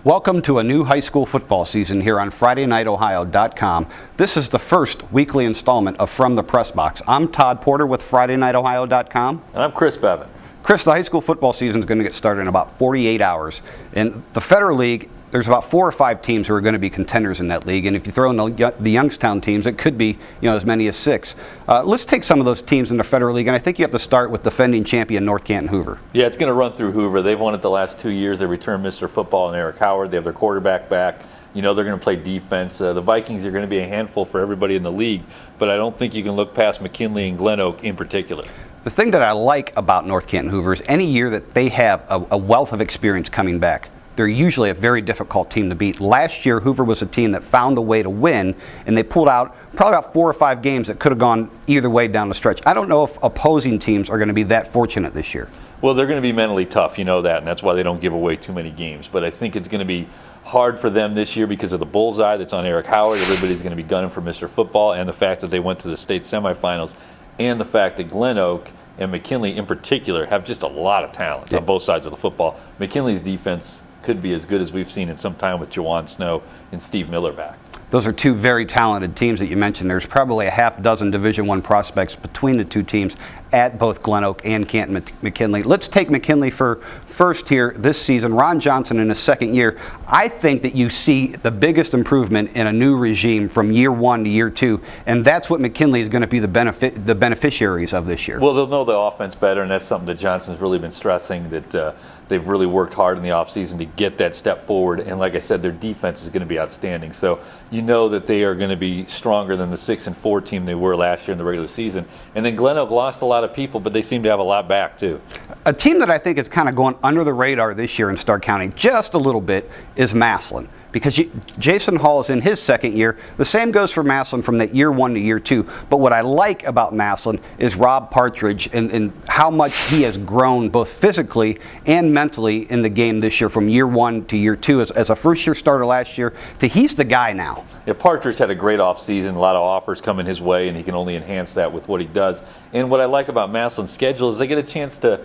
Welcome to a new high school football season here on FridayNightOhio.com. This is the first weekly installment of From the Pressbox. I'm Todd Porter with FridayNightOhio.com. And I'm Chris Beaven. Chris, the high school football season is going to get started in about 48 hours. In the Federal League, there's about 4 or 5 teams who are going to be contenders in that league, and if you throw in the Youngstown teams, it could be as many as 6. Let's take some of those teams in the Federal League, and I think you have to start with defending champion North Canton Hoover. Yeah, it's going to run through Hoover. They've won it the last 2 years. They returned Mr. Football and Eric Howard. They have their quarterback back. They're going to play defense. The Vikings are going to be a handful for everybody in the league, but I don't think you can look past McKinley and Glen Oak in particular. The thing that I like about North Canton Hoover is any year that they have a wealth of experience coming back, they're usually a very difficult team to beat. Last year, Hoover was a team that found a way to win, and they pulled out probably about 4 or 5 games that could have gone either way down the stretch. I don't know if opposing teams are going to be that fortunate this year. Well, they're going to be mentally tough, you know that, and that's why they don't give away too many games. But I think it's going to be hard for them this year because of the bullseye that's on Eric Howard. Everybody's going to be gunning for Mr. Football, and the fact that they went to the state semifinals, and the fact that Glen Oak and McKinley in particular have just a lot of talent on both sides of the football. McKinley's defense could be as good as we've seen in some time with Jawan Snow and Steve Miller back. Those are 2 very talented teams that you mentioned. There's probably a half dozen Division I prospects between the 2 teams at both Glen Oak and Canton McKinley. Let's take McKinley for first here this season. Ron Johnson in his second year. I think that you see the biggest improvement in a new regime from year 1 to year 2, and that's what McKinley is going to be the beneficiaries of this year. Well, they'll know the offense better, and that's something that Johnson's really been stressing, that they've really worked hard in the offseason to get that step forward. And like I said, their defense is going to be outstanding. So you know that they are going to be stronger than the 6-4 team they were last year in the regular season. And then Glen Oak lost a lot of people, but they seem to have a lot back too. A team that I think is kind of going under the radar this year in Stark County just a little bit is Massillon, because Jason Hall is in his second year. The same goes for Massillon from that year 1 to year 2. But what I like about Massillon is Rob Partridge and how much he has grown both physically and mentally in the game this year from year 1 to year 2. As a first-year starter last year, he's the guy now. Yeah, Partridge had a great offseason, a lot of offers coming his way, and he can only enhance that with what he does. And what I like about Massillon's schedule is they get a chance to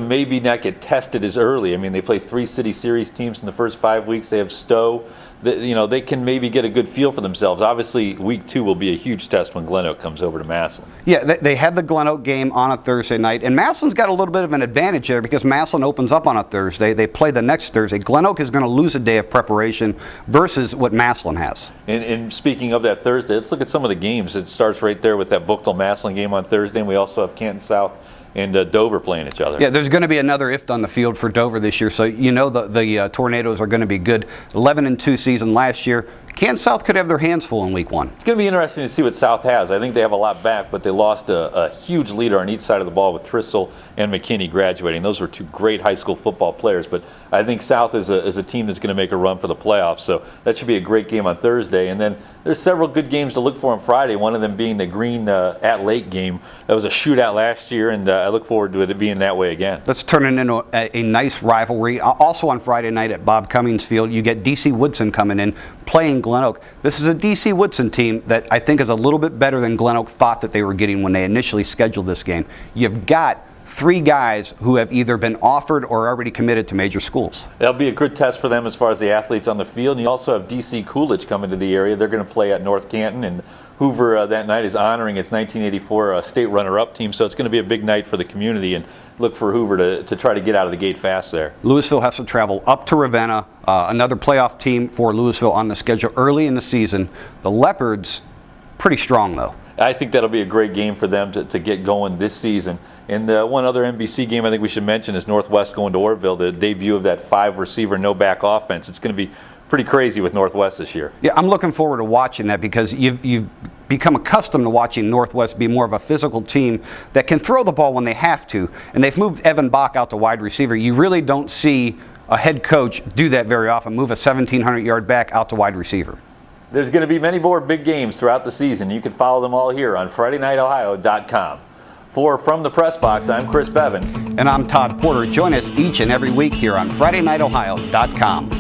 maybe not get tested as early. I mean, they play 3 city series teams in the first 5 weeks. They have Stowe. They can maybe get a good feel for themselves. Obviously, week 2 will be a huge test when Glen Oak comes over to Massillon. Yeah, they had the Glen Oak game on a Thursday night, and Massillon's got a little bit of an advantage there because Massillon opens up on a Thursday. They play the next Thursday. Glen Oak is going to lose a day of preparation versus what Massillon has. And speaking of that Thursday, let's look at some of the games. It starts right there with that Buchtel-Massillon game on Thursday, and we also have Canton South and Dover playing each other. Yeah, there's going to be another IFT on the field for Dover this year, so the Tornadoes are going to be good. 11-2 season last year. Canton South could have their hands full in week 1. It's going to be interesting to see what South has. I think they have a lot back, but they lost a huge leader on each side of the ball with Trissel and McKinney graduating. Those were 2 great high school football players, but I think South is a team that's going to make a run for the playoffs, so that should be a great game on Thursday. And then there's several good games to look for on Friday, one of them being the Green at Lake game. That was a shootout last year, and I look forward to it being that way again. Let's turn it into a nice rivalry. Also on Friday night at Bob Cummings Field, you get DC Woodson coming in, playing Glen Oak. This is a DC Woodson team that I think is a little bit better than Glen Oak thought that they were getting when they initially scheduled this game. You've got 3 guys who have either been offered or already committed to major schools. That'll be a good test for them as far as the athletes on the field. And you also have DC Coolidge coming to the area. They're going to play at North Canton, and Hoover that night is honoring its 1984 state runner-up team, so it's going to be a big night for the community, and look for Hoover to try to get out of the gate fast there. Louisville has to travel up to Ravenna, another playoff team for Louisville on the schedule early in the season. The Leopards, pretty strong though. I think that'll be a great game for them to get going this season. And one other NBC game I think we should mention is Northwest going to Orville, the debut of that 5-receiver, no-back offense. It's going to be pretty crazy with Northwest this year. Yeah, I'm looking forward to watching that because you've become accustomed to watching Northwest be more of a physical team that can throw the ball when they have to. And they've moved Evan Bach out to wide receiver. You really don't see a head coach do that very often, move a 1,700-yard back out to wide receiver. There's going to be many more big games throughout the season. You can follow them all here on FridayNightOhio.com. From the Pressbox, I'm Chris Beaven. And I'm Todd Porter. Join us each and every week here on FridayNightOhio.com.